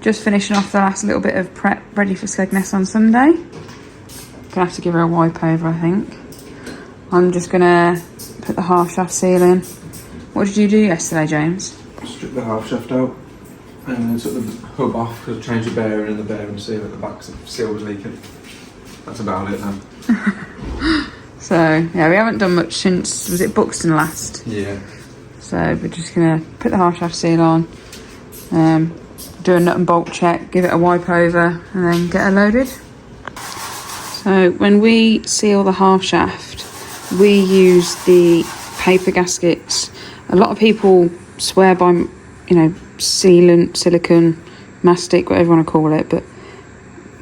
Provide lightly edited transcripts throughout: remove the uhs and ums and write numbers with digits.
Just finishing off the last little bit of prep ready for Skegness on Sunday. Gonna have to give her a wipe over, I think. I'm just gonna put the half shaft seal in. What did you do yesterday, James? Strip the half shaft out and then took the hub off because I changed the bearing and the bearing seal at the back, so the seal was leaking. That's about it then. So yeah, we haven't done much since, was it Buxton last? Yeah. So we're just gonna put the half shaft seal on, do a nut and bolt check, give it a wipe over, and then get her loaded. So when we seal the half shaft, we use the paper gaskets. A lot of people swear by, you know, sealant, silicone, mastic, whatever you want to call it, but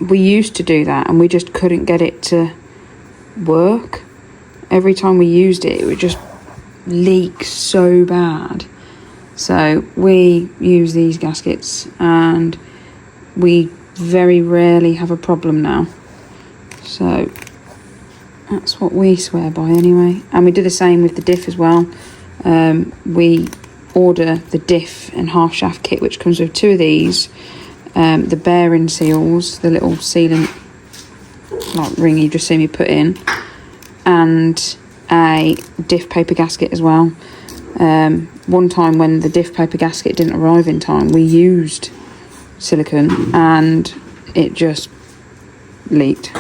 we used to do that and we just couldn't get it to work. Every time we used it, it would just leak so bad. So we use these gaskets and we very rarely have a problem now. So that's what we swear by anyway. And we do the same with the diff as well. We order the diff and half shaft kit, which comes with 2 of these, the bearing seals, the little sealant like ring you just see me put in, and a diff paper gasket as well. One time when the diff paper gasket didn't arrive in time, we used silicone and it just leaked.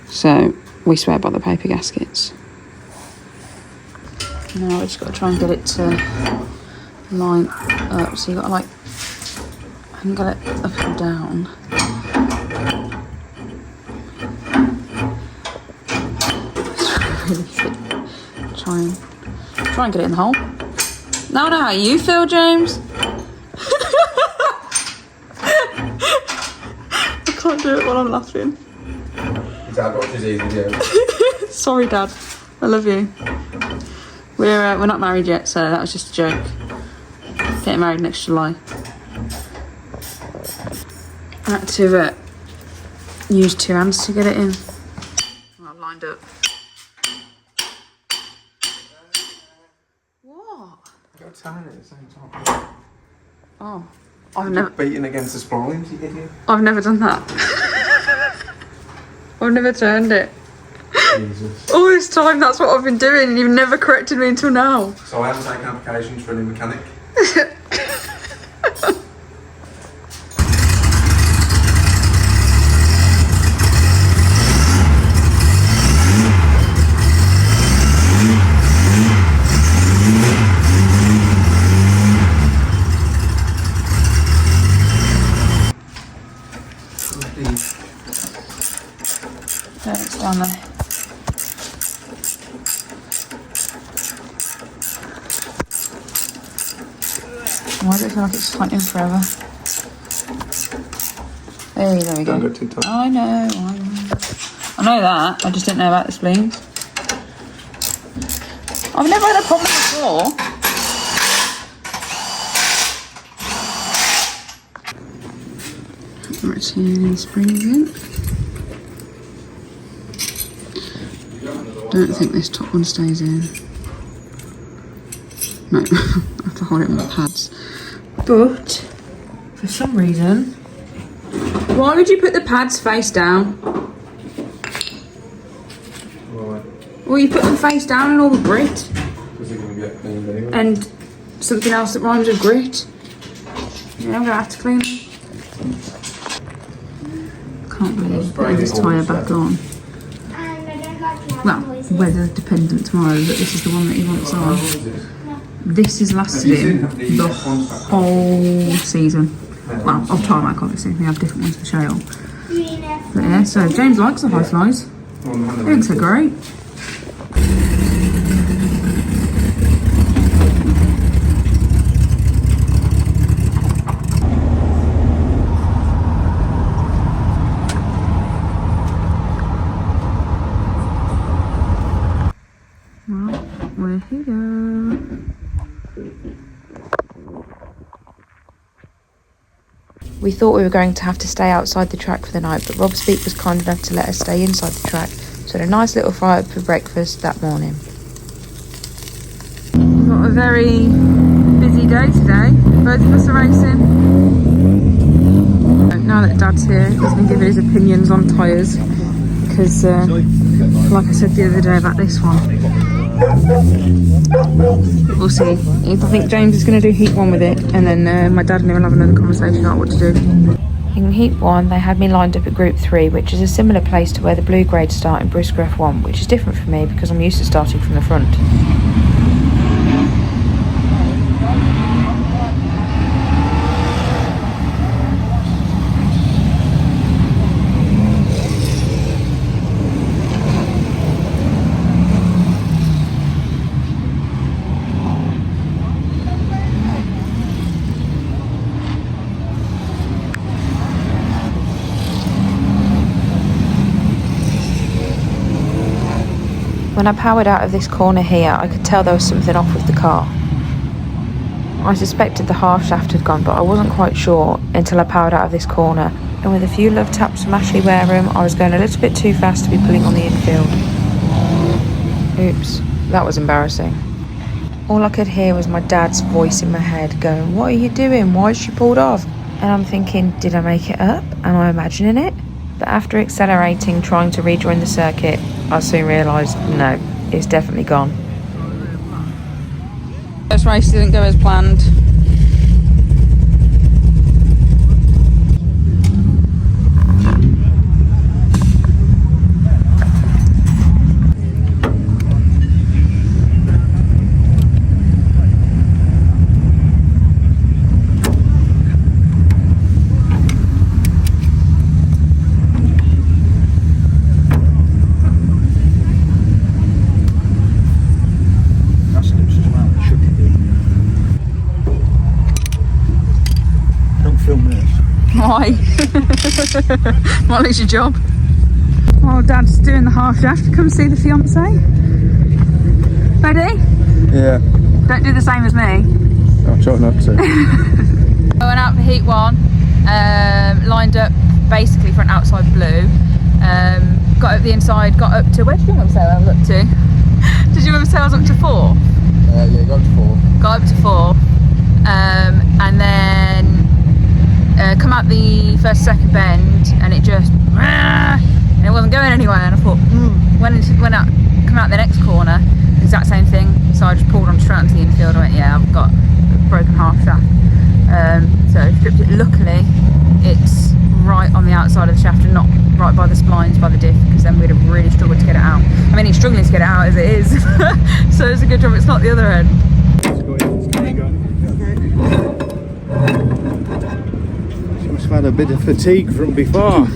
So we swear by the paper gaskets. Now we just got to try and get it to line up. So you got to like, I haven't got it up and down. Really fit. Try and get it in the hole. Now I know how you feel, James. I can't do it while I'm laughing. Dad watches these videos. Sorry, Dad. I love you. We're not married yet, so that was just a joke. Getting married next July. I had to use 2 hands to get it in. Well, lined up. What? I've got to tie it at the same time. Oh, I've never beating against the splines, you idiot. I've never done that. I've never turned it. Jesus. All this time, that's what I've been doing, and you've never corrected me until now. So I haven't taken applications for a new mechanic. It's on there. Why does it feel like it's fighting forever? There we go. Don't go too tight. I know that. I just didn't know about the spleens. I've never had a problem before. Rotating springs in. Don't think this top one stays in. No, I have to hold it on the pads. But for some reason, why would you put the pads face down? Right. Well, you put them face down and all the grit. Because they're going to get cleaned anyway. And something else that rhymes with grit. Yeah, I'm going to have to clean them. Can't believe I put this tyre back on. Well, weather dependent tomorrow, but this is the one that he wants on. This has lasted him the whole season. Well, of tarmac obviously, we have different ones for shale. But yeah, so James likes the high flies. He thinks they're great. Well, here we go. We thought we were going to have to stay outside the track for the night, but Rob Speak was kind enough to let us stay inside the track, so had a nice little fry up for breakfast that morning. We've got a very busy day today. Both of us are racing. Dad's here. He's going to give his opinions on tyres because, like I said the other day about this one, we'll see. I think James is going to do heat 1 with it, and then my dad and him will have another conversation about what to do. In Heat 1, they had me lined up at Group 3, which is a similar place to where the blue grades start in Brisker F1, which is different for me because I'm used to starting from the front. When I powered out of this corner here, I could tell there was something off with the car. I suspected the half shaft had gone, but I wasn't quite sure until I powered out of this corner. And with a few love taps from Ashley Wareham, I was going a little bit too fast to be pulling on the infield. Oops, that was embarrassing. All I could hear was my dad's voice in my head going, "What are you doing? Why is she pulled off?" And I'm thinking, did I make it up? Am I imagining it? But after accelerating, trying to rejoin the circuit, I soon realised, no, it's definitely gone. First race didn't go as planned. Why? Might lose your job. While Dad's doing the half shaft, come see the fiancée. Ready? Yeah. Don't do the same as me. I'll try not to. I went out for heat 1, lined up basically for an outside blue. Got up the inside, got up to, where did you want to say I was up to? Did you want to say I was up to 4? Yeah, got up to 4. Got up to 4. And then come out the second bend, and it just, and it wasn't going anywhere, and I thought, come out the next corner, exact same thing, so I just pulled on straight onto the infield. I went, yeah, I've got a broken half shaft. So I stripped it. Luckily it's right on the outside of the shaft and not right by the splines, by the diff, because then we'd have really struggled to get it out. I mean, it's struggling to get it out as it is. So it's a good job it's not the other end. I've had a bit of fatigue from before.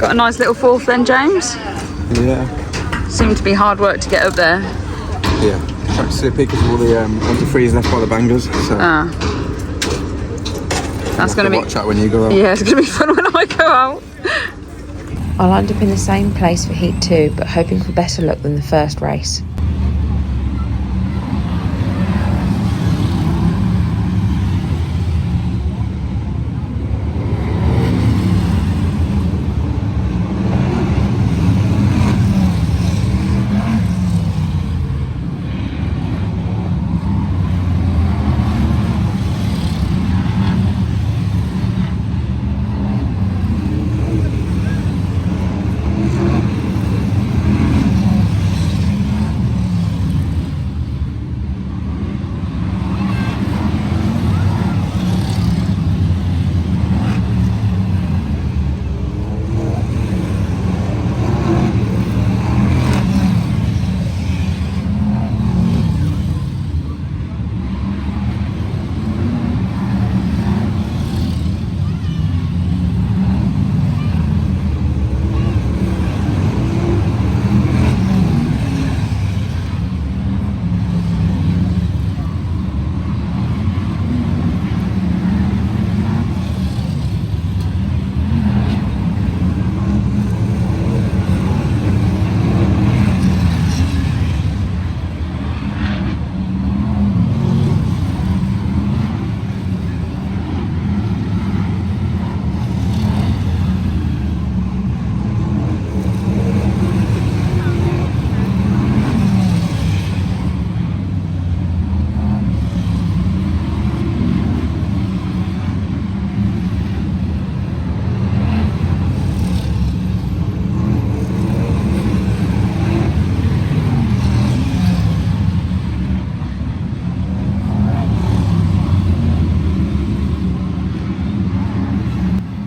Got a nice little fourth then, James. Yeah. Seemed to be hard work to get up there. Yeah. Track's slippy because of all the antifreeze left by the bangers. So That's going to be... watch out when you go out. Yeah, it's going to be fun when I go out. I'll end up in the same place for Heat 2, but hoping for better luck than the first race.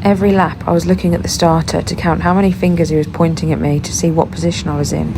Every lap I was looking at the starter to count how many fingers he was pointing at me to see what position I was in.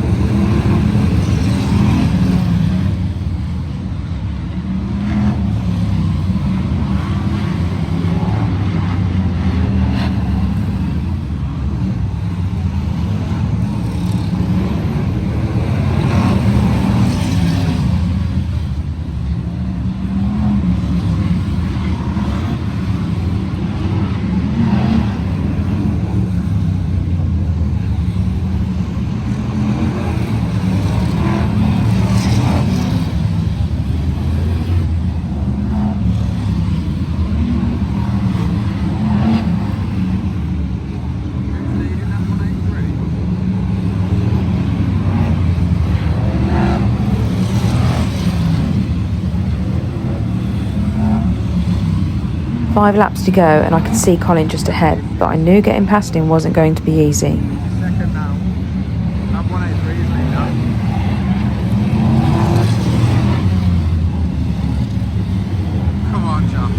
Five laps to go and I could see Colin just ahead, but I knew getting past him wasn't going to be easy. Second now. Lap 183 is lead now. Come on, John.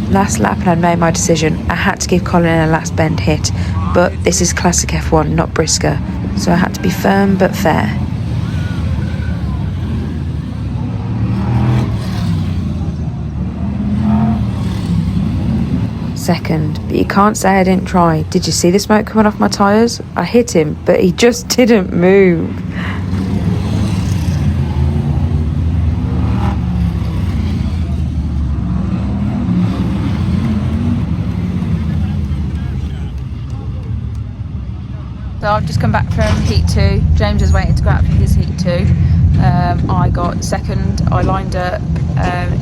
Last lap and I'd made my decision. I had to give Colin a last bend hit, but this is classic F1, not Brisker, so I had to be firm but fair. Second, but you can't say I didn't try. Did you see the smoke coming off my tyres? I hit him, but he just didn't move. So I've just come back from Heat 2. James is waiting to go out for his Heat 2. I got second. I lined up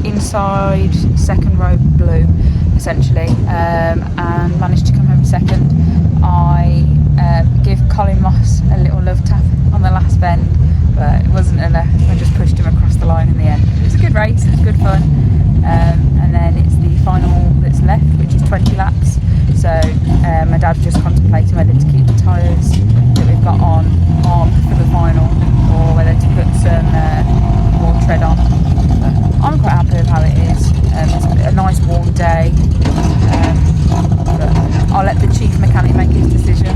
inside second row blue, essentially, and managed to come home second, I give Colin Moss a little love tap on the last bend, but it wasn't enough. I just pushed him across the line in the end. It was a good race, it was good fun. And then it's the final that's left, which is 20 laps. So my dad's just contemplating whether to keep the tyres that we've got on for the final, or whether to put some more tread on. But I'm quite happy with how it is. It's a nice warm day. But I'll let the chief mechanic make his decision.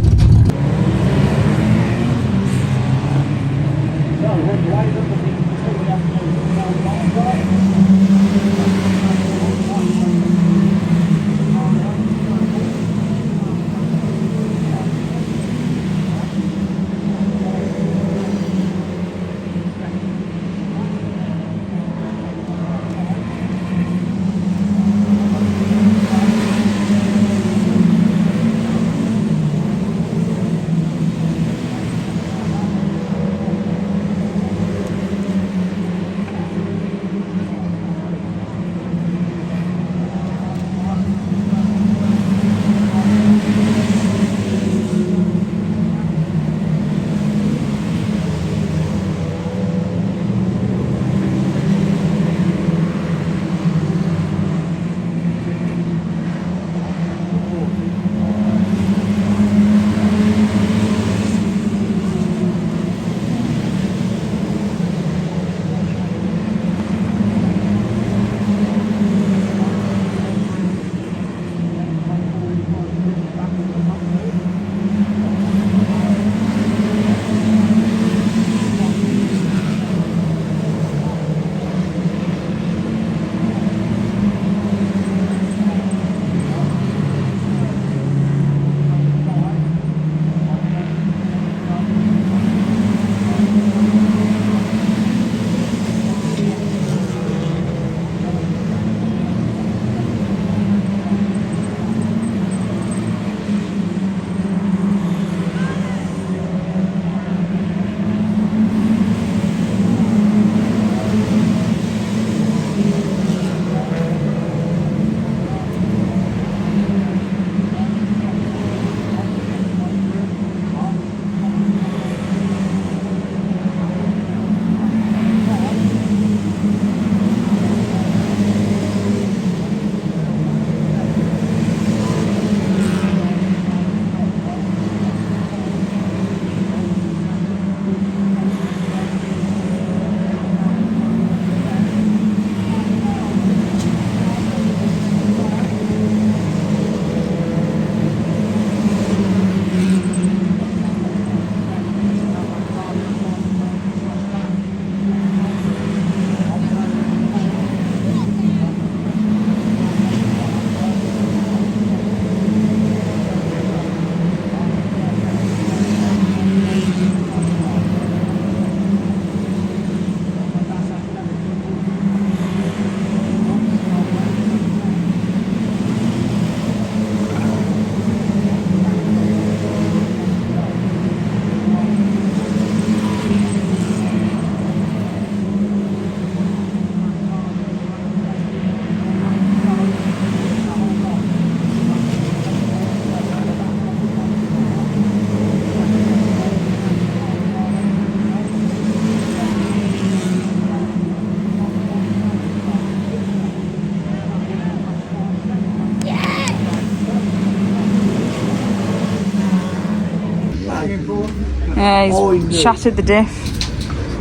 He's shattered the diff.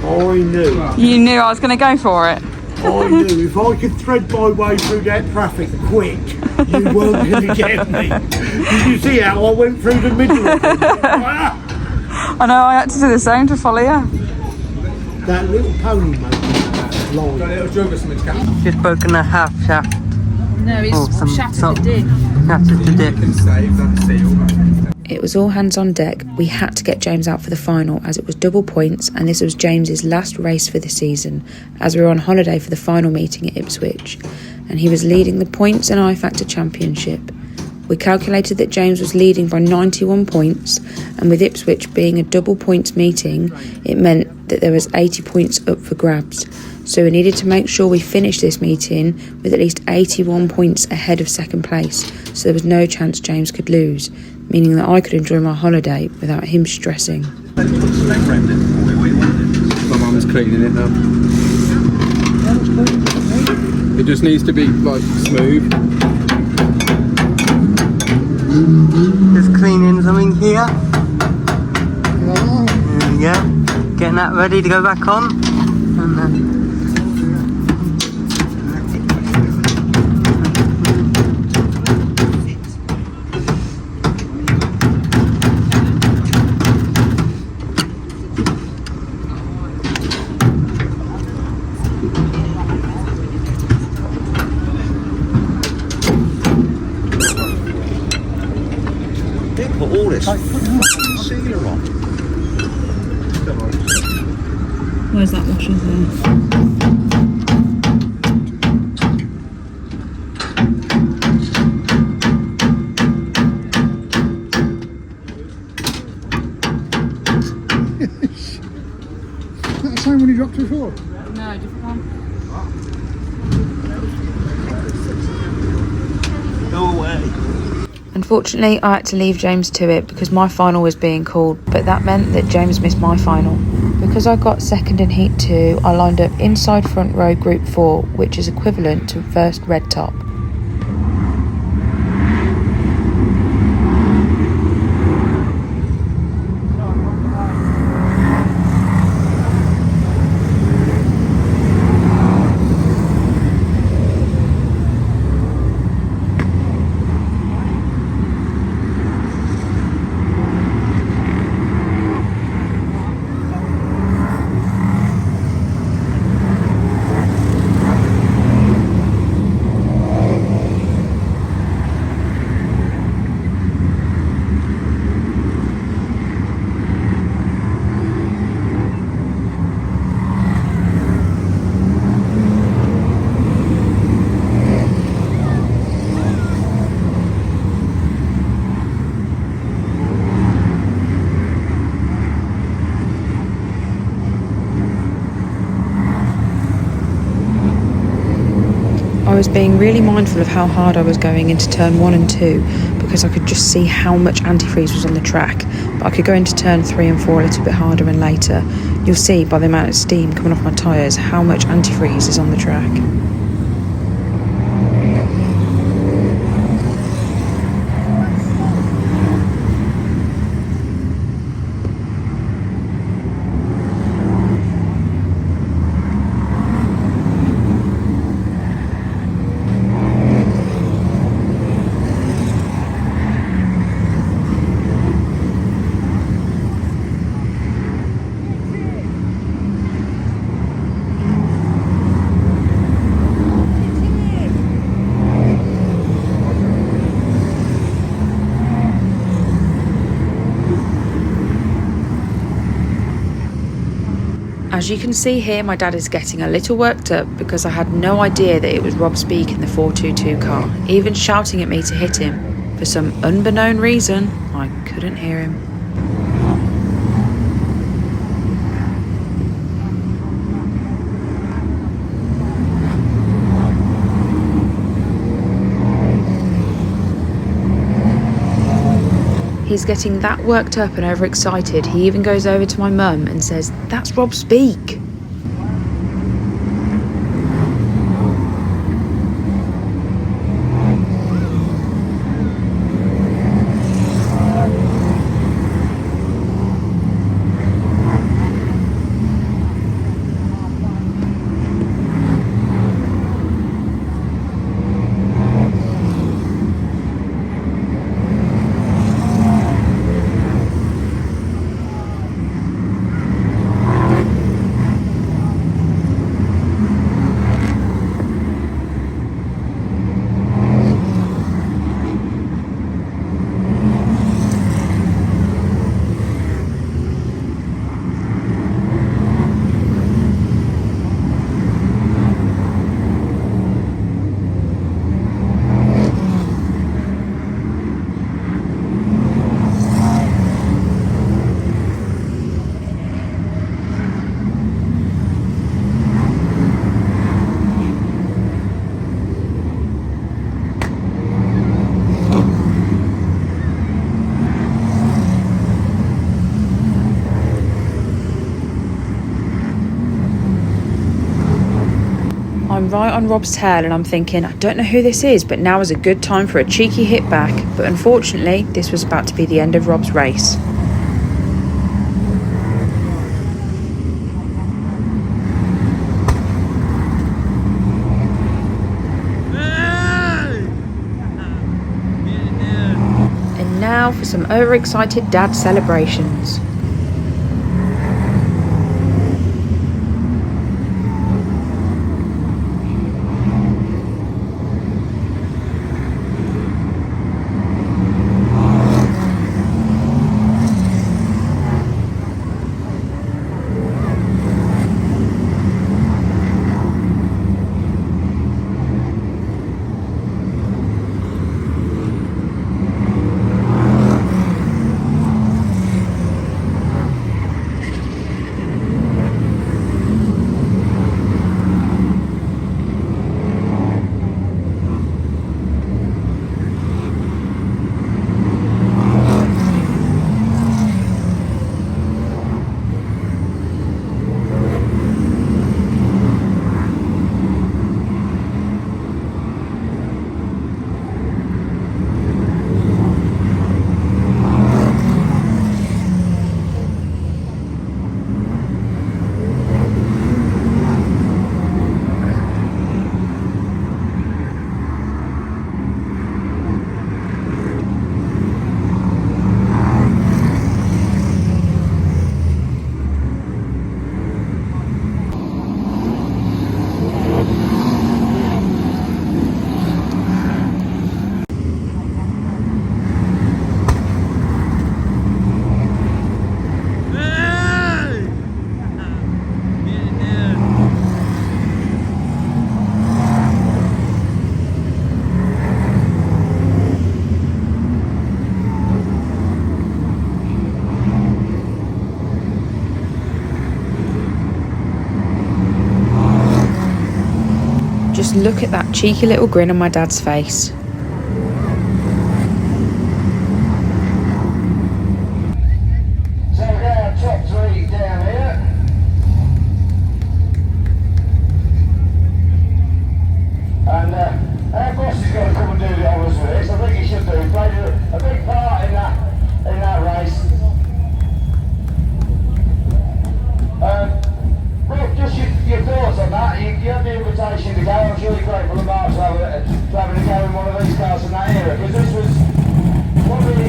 I knew. You knew I was going to go for it. I knew if I could thread my way through that traffic quick, you weren't going to get me. Did you see how I went through the middle of it? I know, I had to do the same to follow you. That little pony made long. Just broken a half shaft. No, it's shattered the diff. Shattered the dip. It was all hands on deck. We had to get James out for the final as it was double points, and this was James's last race for the season as we were on holiday for the final meeting at Ipswich, and he was leading the points and I Factor Championship. We calculated that James was leading by 91 points, and with Ipswich being a double points meeting, it meant that there was 80 points up for grabs. So we needed to make sure we finished this meeting with at least 81 points ahead of second place, so there was no chance James could lose, meaning that I could enjoy my holiday without him stressing. My mum's cleaning it now. It just needs to be like smooth. Just cleaning something here. Yeah, getting that ready to go back on. And then put all this sealer on. Where's that washer there? Is that the same one you dropped before? No, different one. Go away. Unfortunately, I had to leave James to it because my final was being called, but that meant that James missed my final. Because I got second in Heat 2, I lined up inside front row Group 4, which is equivalent to first red top. I was being really mindful of how hard I was going into turn 1 and 2 because I could just see how much antifreeze was on the track, but I could go into turn 3 and 4 a little bit harder and later. You'll see by the amount of steam coming off my tyres how much antifreeze is on the track. As you can see here, my dad is getting a little worked up because I had no idea that it was Rob Speak in the 422 car, even shouting at me to hit him. For some unbeknown reason, I couldn't hear him. He's getting that worked up and overexcited, he even goes over to my mum and says, "That's Rob Speak." I'm right on Rob's tail and I'm thinking, I don't know who this is, but now is a good time for a cheeky hit back. But unfortunately, this was about to be the end of Rob's race. And now for some overexcited dad celebrations. Just look at that cheeky little grin on my dad's face. So we're going to top 3 down here. And our boss is going to come and do the honours with this. I think he should do. He played a big part in that race. Rob, just your thoughts on that. You had the invitation to go. I'm sure you're grateful to Mark to having a go in one of these cars in that era. Because this was probably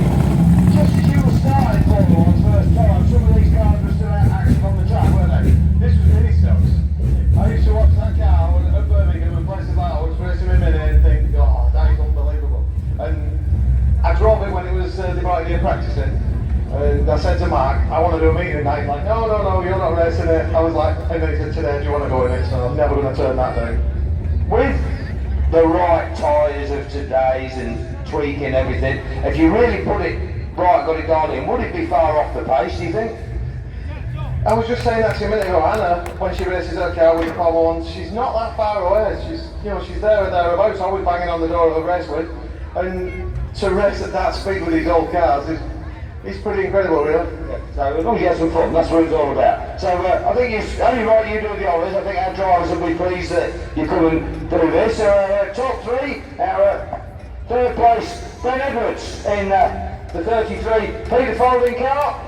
just as you were starting Formula One's first time. Some of these cars were still active on the track, weren't they? This was mini stocks. I used to watch that car at Birmingham and places like that. I was first in a minute and think, oh, that is unbelievable. And I drove it when it was divided year practicing. And I said to Mark, I want to do a meeting tonight. He's like, no, you're not racing it. I was like, and then he said, today, do you want to go in it? So I'm never going to turn that down. With the right tyres of today's and tweaking everything, if you really put it right, got it dialed in, would it be far off the pace, do you think? I was just saying that to you a minute ago, Anna, when she races her car with the Formula One, she's not that far away. She's there or thereabouts, always banging on the door of a Raceway. And to race at that speed with these old cars is pretty incredible, really. Yeah. So as long as you have some fun, that's what it's all about. So I think it's only right you do the honours. I think our drivers will be pleased that you come and do this. So top 3, our third place, Ben Edwards in the 33 Peter Folding car.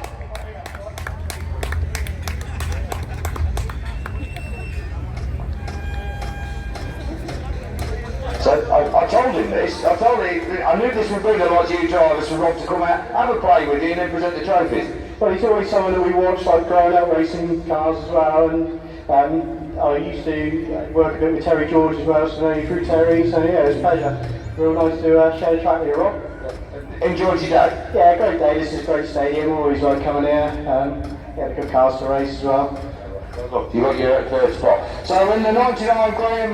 So I told him this, I knew this would be the lot of you drivers for Rob to come out, have a play with you and then present the trophies. Well, he's always someone that we watched, like growing up racing cars as well, and I used to work a bit with Terry George as well, so know you through Terry, so yeah, it was a pleasure. Real nice to share the track with you, Rob. Enjoyed your day? Yeah, great day, this is a great stadium, always like coming here, had good cars to race as well. Look, you got your third spot. So in the 99 Graham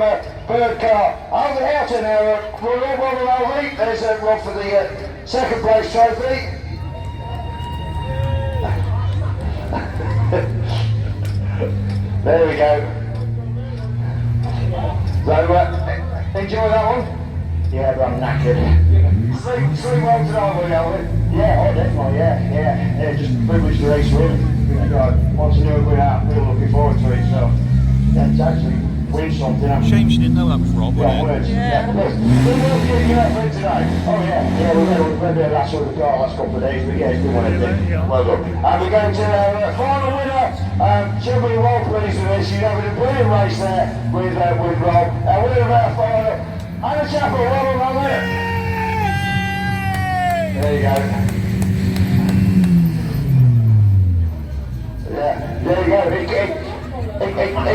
Bird car, over the outer now, Rob Leap, there's Rob for the second place trophy. There we go. So enjoy that one? Yeah, but I'm knackered. Sleep well tonight, will you, Alvin? Yeah, oh definitely, yeah, just privileged to race with him. God, once I knew it went out, we were looking forward to it, so. Yeah, it's actually win something. Shame she didn't know that was Rob, Yeah, wasn't it? yeah. We will give you that win today. Oh yeah, we've been there last with the car last couple of days, but yeah, it's been one of them. Well done. And we're going to our final winner, Chappell, you're well pleased with this. You're having a brilliant race there with Rob. Winner of our final, Anna Chappell, well done, on there. There you go. Yeah, there you go. He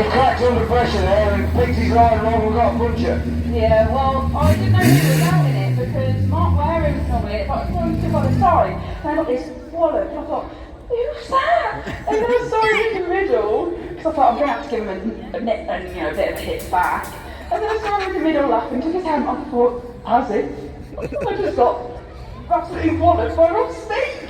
cracked under pressure there and picked his line wrong and got a puncher. Yeah, well, I didn't know he was out in it because Mark Waring's on it, but I saw him stood by the side and I got this wallop and I thought, who's that? And then I saw him in the middle because I thought I'm going to have to give him a bit of a hit back. And then I saw him in the middle laughing, took his hand off and thought, has it? I just got absolutely walloped by Rob Speak.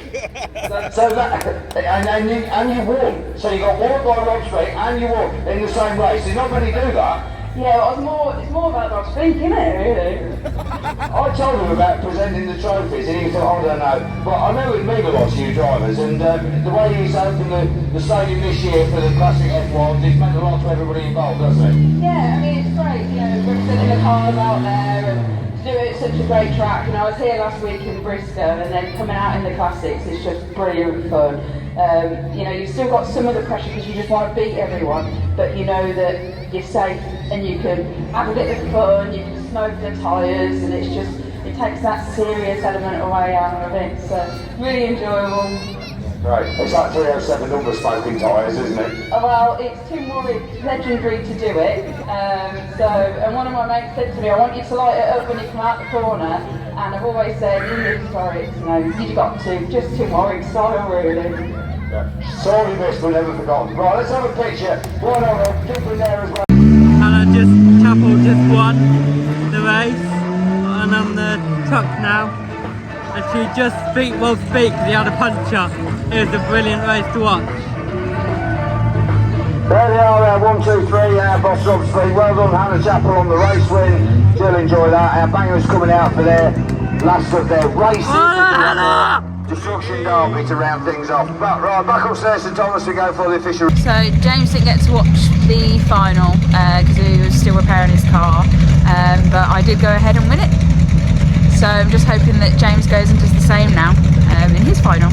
So that, and you won. So you got walloped by Rob Speak and you won in the same race. There's not many do that. Yeah, it's more about Rob Speak, isn't it, really? I told him about presenting the trophies and he thought, I don't know. But I know it means a lot to you drivers and the way he's opened the stadium this year for the Classic F1s, it's meant a lot to everybody involved, doesn't it? Yeah, I mean, it's great, representing the cars out there and to do it at such a great track. I was here last week in Bristol and then coming out in the Classics is just brilliant fun. You've still got some of the pressure because you just want to beat everyone, but you know that you're safe and you can have a bit of fun, you can smoke the tyres and it takes that serious element away out of it. So really enjoyable. Right, it's like 307 number smoking tyres, isn't it? Well, it's Tim Warwick's legendary to do it. And one of my mates said to me, I want you to light it up when you come out the corner. And I've always said, in the historics, you've got to, just Tim Warwick style, really. Yeah. Sorry missed, but never forgotten. Right, let's have a picture. Right on, jump in there as well. And Chappell just won the race, and I'm the truck now. And she just beat Will Speak because he had a puncher. It was a brilliant race to watch. There they are, 1, 2, 3, Boss Rob Speak. Well done, Hannah Chappell on the race win. Still enjoy that. Our bangers coming out for their last of their races. Destruction Derby to round things off. But right, back upstairs to Thomas we go for the official. So James didn't get to watch the final because he was still repairing his car, but I did go ahead and win it. So I'm just hoping that James goes and does the same now in his final.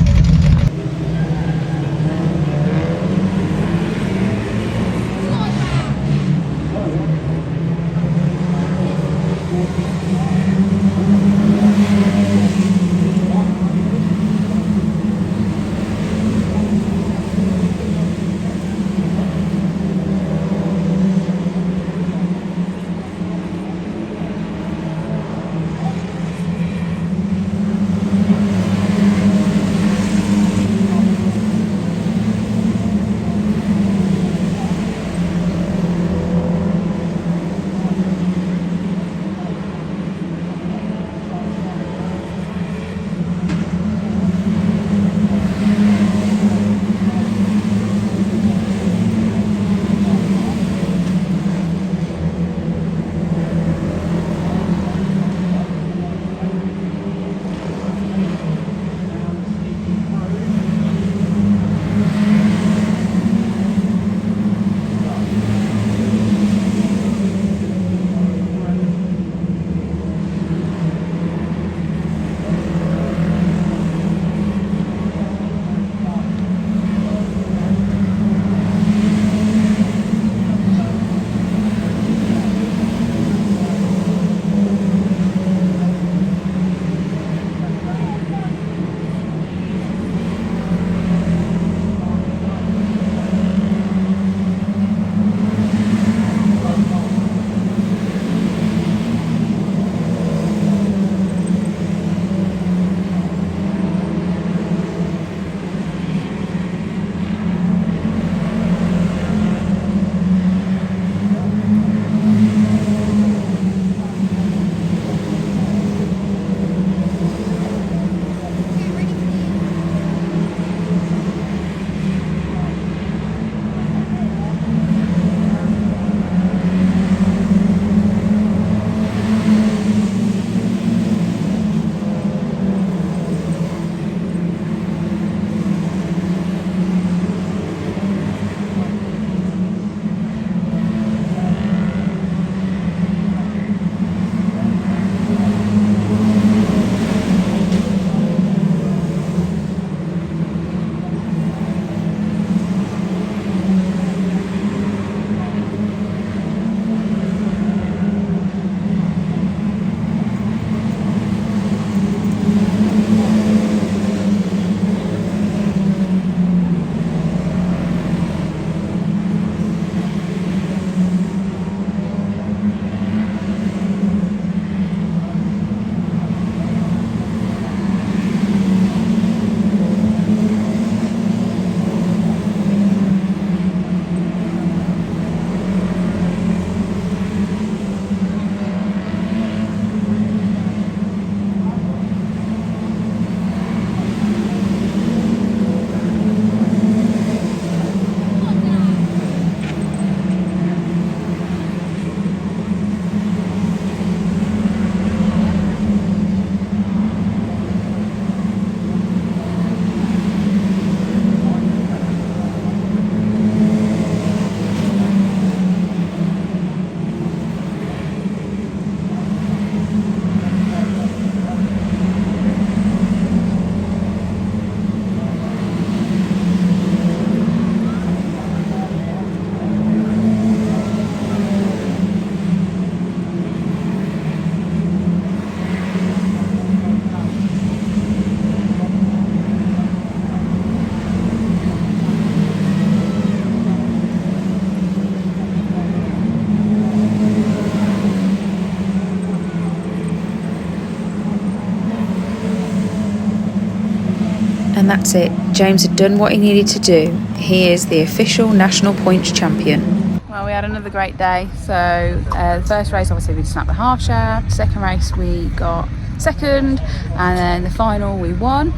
And that's it. James had done what he needed to do. He is the official national points champion. Well, we had another great day. So the first race, obviously, we snapped the half shaft. Second race, we got second, and then the final, we won.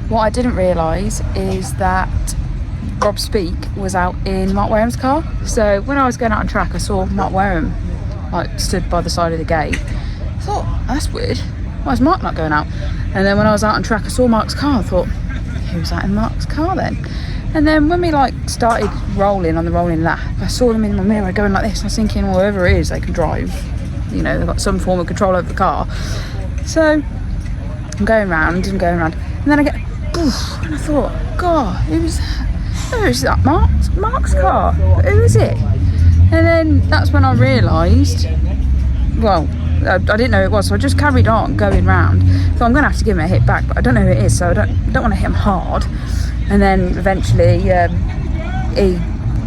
What I didn't realise is that Rob Speak was out in Mark Wareham's car. So when I was going out on track, I saw Mark Wareham like stood by the side of the gate. I thought, oh, that's weird. Why is Mark not going out? And then when I was out on track, I saw Mark's car. I thought, who's that in Mark's car then? And then when we like started rolling on the rolling lap, I saw them in my mirror going like this. I was thinking, well, whoever it is, they can drive. You know, they've got some form of control over the car. So I'm going round, and then I get poof, and I thought, God, who's that? Mark's car. But who is it? And then that's when I realised, well, I didn't know who it was, so I just carried on going round. So I'm going to have to give him a hit back, but I don't know who it is, so I don't want to hit him hard. And then eventually he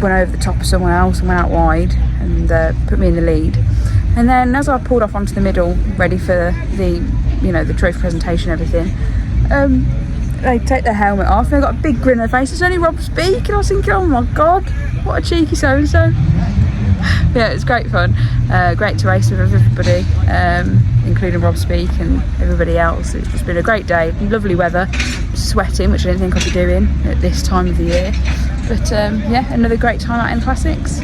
went over the top of someone else and went out wide and put me in the lead. And then as I pulled off onto the middle, ready for the trophy presentation and everything, they take their helmet off and they got a big grin on their face. It's only Rob Speak, and I was thinking, oh my God, what a cheeky so-and-so. Yeah, it's great fun. Great to race with everybody, including Rob Speak and everybody else. It's just been a great day. Lovely weather. Sweating, which I didn't think I'd be doing at this time of the year. But yeah, another great time out in Classics.